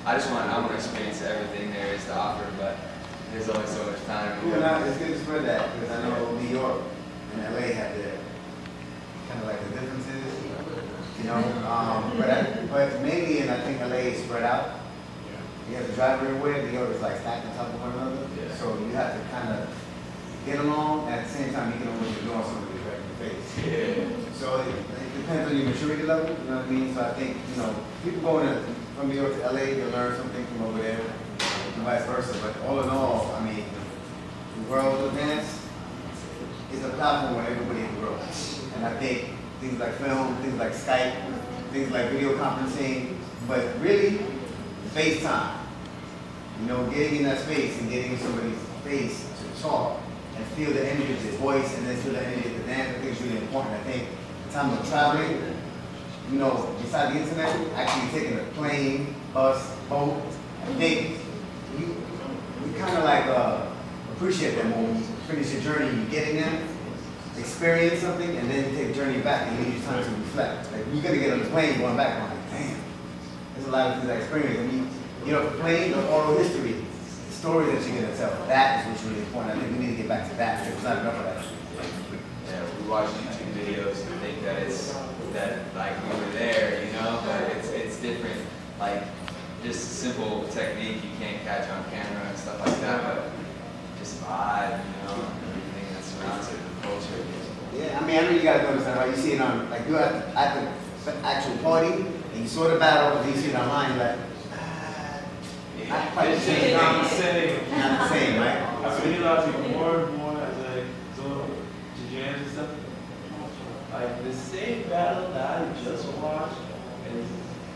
I want to experience everything there is to offer, but there's only so much time. Well, it's good to spread that because I know New York and LA have their kind of like the differences, you know. But mainly, and I think LA is spread out. You have to drive everywhere. New York is like stacked on top of one another, so you have to kind of get along. At the same time, you can always ignore somebody right in the face. Yeah. So it depends on your maturity level. You know what I mean? So I think people going from New York to LA, they'll learn something from over there, and vice versa. But all in all, I mean, the world of dance is a platform where everybody can grow. And I think things like film, things like Skype, things like video conferencing, but really, FaceTime. Getting in that space and getting in somebody's face to talk and feel the energy of their voice and then feel the energy of the dance, I think is really important. I think the time of traveling, besides the internet, actually taking a plane, bus, boat, I think we kind of like appreciate that moment. You finish your journey, you get in there, experience something, and then you take a journey back and you need time to reflect. Like you're gonna get on the plane going back, and I'm like, damn, there's a lot of things I experienced. I mean, the plane, the oral history, the story that you're gonna tell, that is what's really important. I think we need to get back to that. There's not enough of that. Yeah, we watch YouTube videos and think that like we were there, but it's different. Like just a simple technique you can't catch on camera and stuff like that, but just vibe, everything that surrounds it, the culture. Yeah, I mean, I know you guys understand, right? You see it on, like, you're at the actual party, and you saw the battle, and you see it online, you're like, not quite the same. Not the same. Not the same, right? I realize more and more as I go to jams and stuff. Like the same battle that I just watched, and you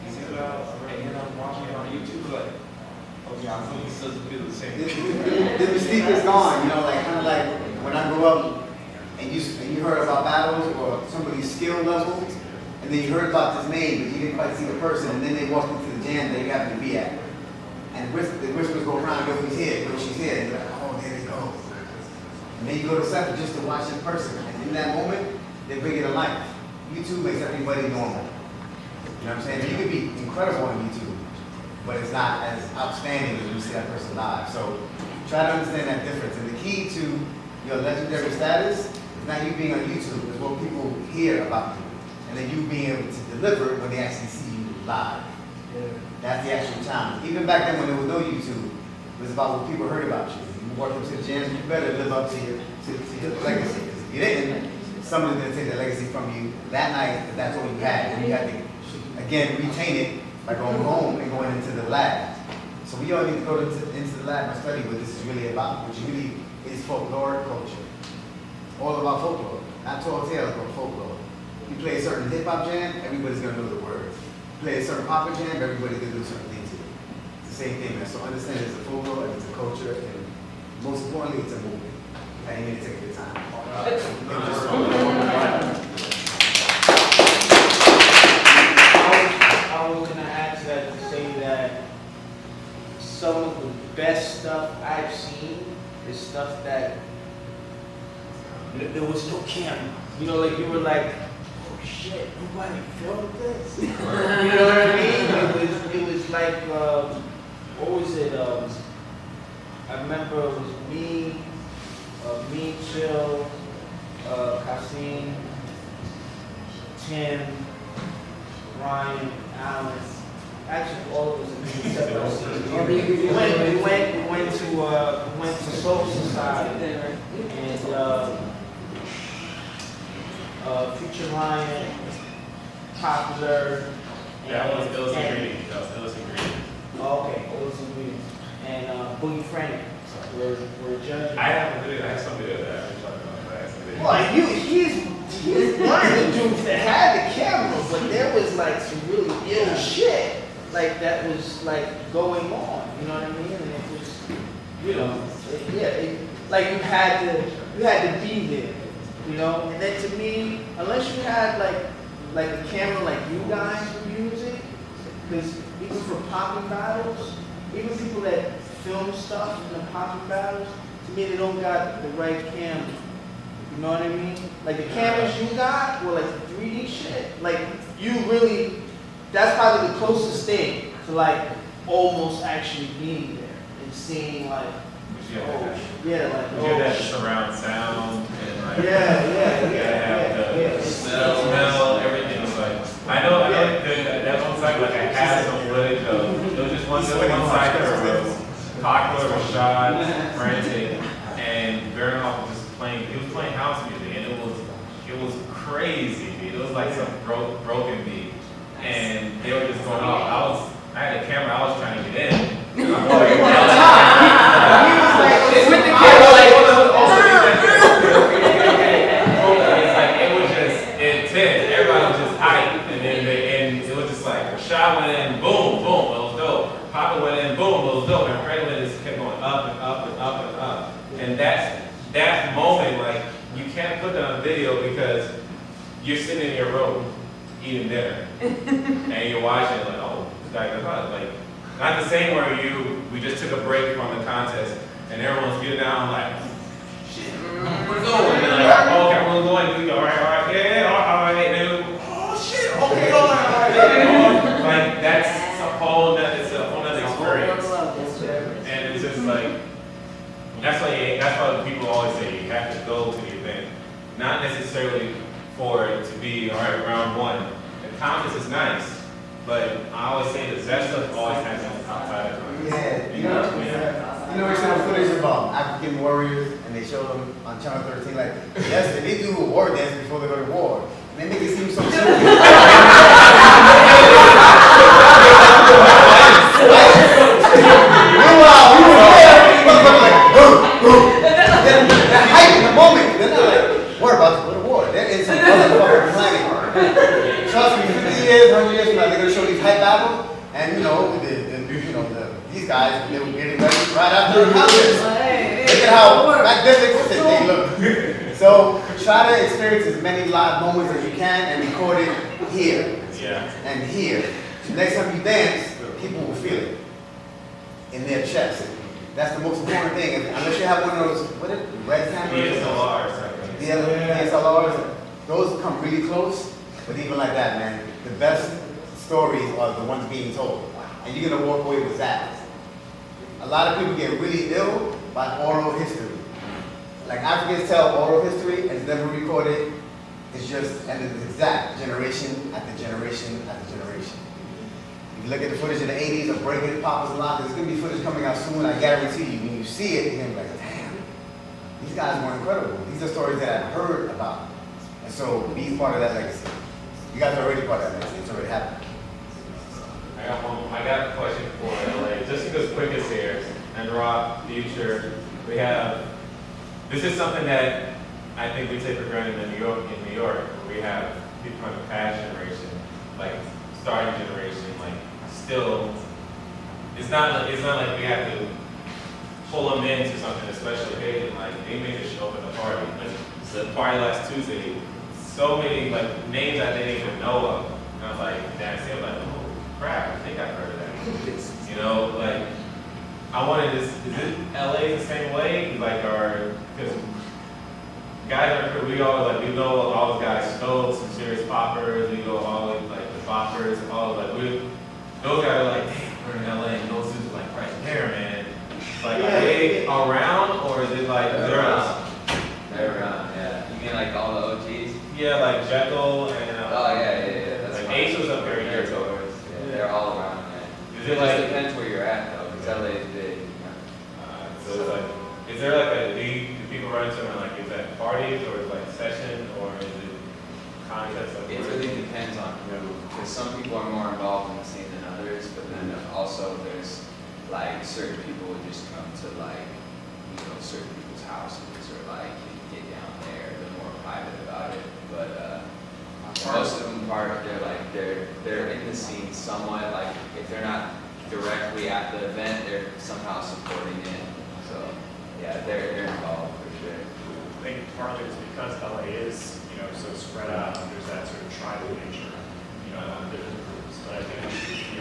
see about, and I'm watching it on YouTube, like, okay, I'm feeling this doesn't feel the same. The mystique is gone, like, kind of like when I grew up, and you heard about battles or somebody's skill level, and then you heard about this name, but you didn't quite see the person, and then they walked into the jam that you happened to be at. And the whispers go around, yo, he's here, yo, she's here. And you're like, oh, there they go. And then you go to Seven just to watch in person. And in that moment, they bring it to life. YouTube makes everybody normal. You know what I'm saying? You can be incredible on YouTube, but it's not as outstanding as when you see that person live. So try to understand that difference. And the key to your legendary status is not you being on YouTube, it's what people hear about you. And then you being able to deliver when they actually see you live. That's the actual challenge. Even back then when there was no YouTube, it was about what people heard about you. You walked up to the jams, you better live up to your legacy. Because if you didn't, somebody's going to take that legacy from you that night, because that's all you had. And you had to, again, retain it by going home and going into the lab. So we all need to go into the lab and study what this is really about, which really is folkloric culture. All about folklore. Not tall tales, but folklore. You play a certain hip-hop jam, everybody's going to know the words. Play a certain pop jam, everybody's gonna do certain things to it. It's the same thing, man. So understand it's a folklore, and it's a culture, and most importantly, it's a movement. And you need to take your time. I was gonna add to that to say that some of the best stuff I've seen is stuff that there was no camera. Like you were like, shit, nobody filmed this. You know what I mean? It was like, what was it? I remember it was me, Chill, Kasim, Tim, Ryan, Alan. Actually, all of us. We went to Soul Society and. Future Ryan, Popular. That was Green. Oh, okay, Illicit Green. And Boogie Frank were judging. I have some video that I talked about. I have some video. Well, he's one of the dudes that had the camera, but there was like some really ill shit like that was like going on. You know what I mean? And it was, like you had to be there. And then to me, unless you had like a camera like you guys were using, because even for popping battles, even people that film stuff in the popping battles, to me they don't got the right camera. You know what I mean? Like the cameras you got were like the 3D shit. Like you really, that's probably the closest thing to like almost actually being there and seeing like, Yeah, oh, yeah, like, you hear that surround sound and like yeah. the smell, everything is like. I know that one site like I had some footage of. There was just one site where Popular, Rashad, Frantic, and Baronoff was just playing. He was playing house music, and it was crazy. It was like some broken beat, and they were just going off. I had a camera. I was trying to get in. With the camera, It was just intense. Everybody was just hyped, and then it was just like Rashad went in, boom, boom, it was dope. Papa went in, boom, it was dope. And Franklin just kept going up and up and up and up. And that moment, like you can't put that on video because you're sitting in your room eating dinner, and you're watching like, oh, this guy goes on. Like not the same where we just took a break from the contest, and everyone's getting down like. We're going. And like, oh, okay, we're going. All right, yeah, all right, dude. Oh shit, okay, all right. Like that's a whole nother experience. And it's just like that's why people always say you have to go to the event, not necessarily for it to be all right, round one. The contest is nice, but I always say the best stuff always happens outside of it. Yeah, you know, we saw footage about African warriors, and they showed them on Channel 13, like, yes, they do a war dance before they go to war. And they make it seem so simple. Meanwhile, we were there, motherfuckers like, boom, boom. That hype in the moment, they're not like, we're about to go to war. They're in some other fucking planet. Trust me, 50 years, 100 years from now, they're going to show these hype battles, and these guys, they were getting ready right after the contest. Look at how magnificent they look. So try to experience as many live moments as you can and record it here and here. So next time you dance, people will feel it in their chest. That's the most important thing. Unless you have one of those, what is it, red cameras? DSLRs. Those come really close, but even like that, man, the best stories are the ones being told. And you're gonna walk away with that. A lot of people get really ill by oral history. Like Africans tell oral history and it's never recorded. It's just, and it's exact generation after generation after generation. If you look at the footage in the 80s of Breaking the Papa's Lock, there's gonna be footage coming out soon. I guarantee you, when you see it, you're gonna be like, damn, these guys were incredible. These are stories that I've heard about. And so be part of that legacy. You guys are already part of that legacy. It's already happened. I got a question for LA. Just because Quick is here, and Rock, Future, this is something that I think we take for granted in New York, where we have people from the past generation, like starting generation, like still, it's not like we have to pull them into something, especially occasion, like they made a show at the party. Like, the party last Tuesday, so many like names I didn't even know of. And I was like, damn, I'm like, oh crap, I think I've heard of that. You know, like I wanted this. Is it LA the same way? Like, because guys we know all the guys, Stokes and Serious Poppers. We know all like the Boppers, all like those guys are like, damn, we're in LA, and those dudes are like right there, man. Like, are they around, or is it like They're around, yeah. You mean like all the OGs? Yeah, like Jekyll and Oh yeah. That's like fine. Ace was up there years ago. Yeah, they're all around, man. Is It it just like depends where you're at though, because LA is big. so it's like, is there like do people run into them like, is that parties or is it like session or is it contests? Like, It really depends on who, because some people are more involved in the scene than others, but then also there's like certain people who just come to like, certain people's houses or like get down there, they're more private about it. But most of them they're in the scene somewhat, like if they're not directly at the event, they're somehow supporting it. So yeah, they're involved for sure. I think partly it's because LA is, so spread out, and there's that sort of tribal nature, among different groups. But I think,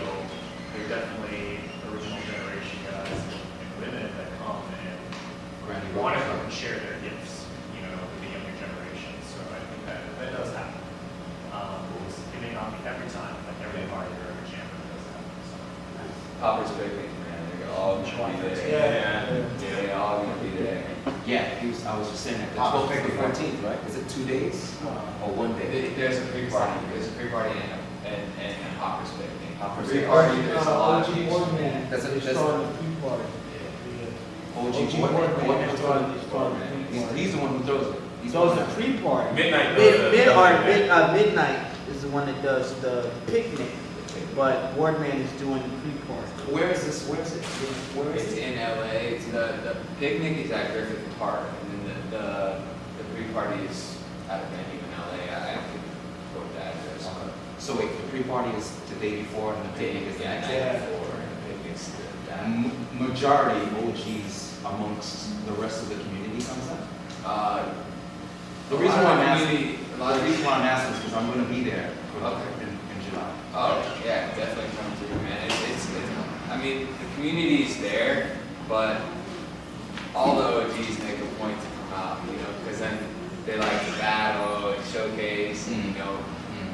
there are definitely original generation guys and women that come and want to come and share their gifts, with the younger generation. So I think that does happen. It may not be every time, like every party or every chamber does happen. So. Hopper's picnic, man, they're all gonna be there. Yeah. They all gonna be there. Yeah, I was just saying that, the Papa 12th to the Picnic. 14th, right? Is it 2 days or 1 day? There's a pre-party, and Hopper's picnic. Hopper's Pre-party, there's a lot of OG things. Boardman, That's a- they that's- started the pre-party. OG OG Boardman. Boardman started the pre-party. He's the one who throws it. He's So the it's a pre-party. Midnight. Midnight is the one that does the picnic, but Boardman is doing the pre-party. Where is this? Where is it? Where is It's it? in LA, it's the picnic is at Griffith Park, and then the pre-party is at a venue in LA, I can quote the address. So wait, the pre-party is the day before and the picnic is the Yeah, next night day? before, and the picnic's that. Majority OGs amongst the rest of the community comes out? The reason why I'm asking, the reason why I'm asking is because I'm gonna be there in July. Oh, yeah, definitely come through, man. I mean, the community's there, but all the OGs make a point to come out, you know, because then they like to battle and showcase, and, you know,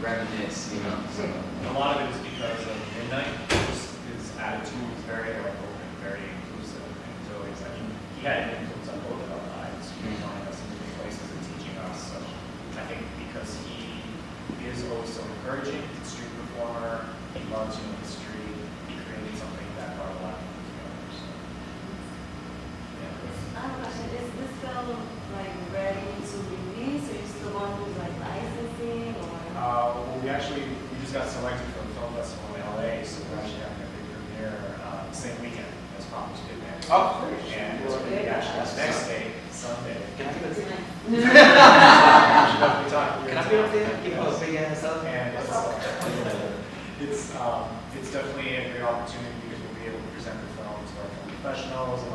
reminisce, you know. So. And a lot of it is because of Midnight, his attitude is very like open, very inclusive, and so it's like he had an influence on both of our lives, showing us into new places and teaching us. So I think because he is always so encouraging, he's a street performer, he loves you in the street, he created something that brought a lot of people together. So, yeah. I have a question. Is this film like ready to release, or you still want to do like licensing or? Well, we just got selected for the film festival in LA, so we're actually having a big premiere the same weekend as Papa's Picnic. Oh, great. And it's gonna be actually the next day, Sunday. Can I get a Should definitely talk. Can I be up there? Give us a big ass up. And it's definitely a great opportunity because we'll be able to present the film to our film professionals and